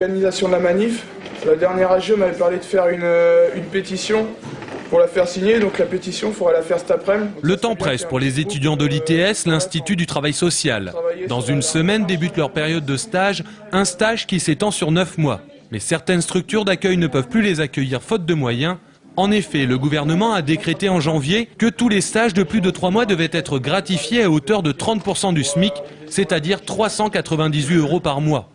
L'organisation de la manif, la dernière AGE m'avait parlé de faire une pétition pour la faire signer, donc la pétition, il faudra la faire cet après-midi. Le temps presse pour les étudiants de l'ITS, l'Institut du Travail Social. Dans une semaine débute leur période de stage, un stage qui s'étend sur 9 mois. Mais certaines structures d'accueil ne peuvent plus les accueillir faute de moyens. En effet, le gouvernement a décrété en janvier que tous les stages de plus de 3 mois devaient être gratifiés à hauteur de 30% du SMIC, c'est-à-dire 398 € par mois.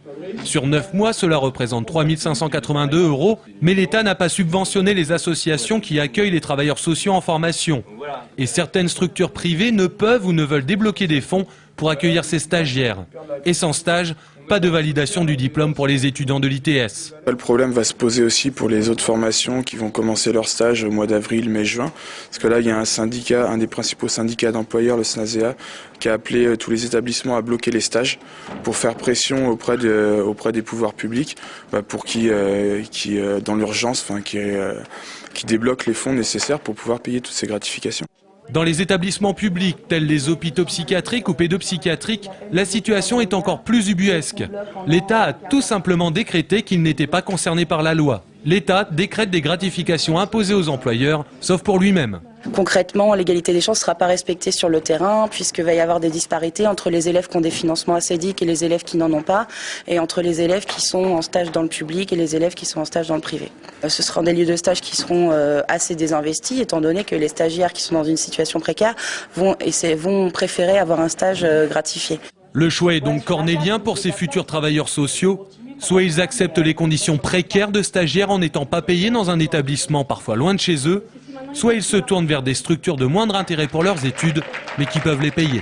Sur 9 mois, cela représente 3 582 €, mais l'État n'a pas subventionné les associations qui accueillent les travailleurs sociaux en formation. Et certaines structures privées ne peuvent ou ne veulent débloquer des fonds pour accueillir ces stagiaires. Et sans stage, pas de validation du diplôme pour les étudiants de l'ITS. Le problème va se poser aussi pour les autres formations qui vont commencer leur stage au mois d'avril, mai, juin. Parce que là, il y a un syndicat, un des principaux syndicats d'employeurs, le SNASEA, qui a appelé tous les établissements à bloquer les stages pour faire pression auprès des pouvoirs publics pour qui dans l'urgence, qui débloquent les fonds nécessaires pour pouvoir payer toutes ces gratifications. Dans les établissements publics, tels les hôpitaux psychiatriques ou pédopsychiatriques, la situation est encore plus ubuesque. L'État a tout simplement décrété qu'il n'était pas concerné par la loi. L'État décrète des gratifications imposées aux employeurs, sauf pour lui-même. Concrètement, l'égalité des chances ne sera pas respectée sur le terrain, puisqu'il va y avoir des disparités entre les élèves qui ont des financements assédiques et les élèves qui n'en ont pas, et entre les élèves qui sont en stage dans le public et les élèves qui sont en stage dans le privé. Ce seront des lieux de stage qui seront assez désinvestis, étant donné que les stagiaires qui sont dans une situation précaire vont préférer avoir un stage gratifié. Le choix est donc cornélien pour ces futurs travailleurs sociaux. Soit ils acceptent les conditions précaires de stagiaires en n'étant pas payés dans un établissement parfois loin de chez eux, soit ils se tournent vers des structures de moindre intérêt pour leurs études, mais qui peuvent les payer.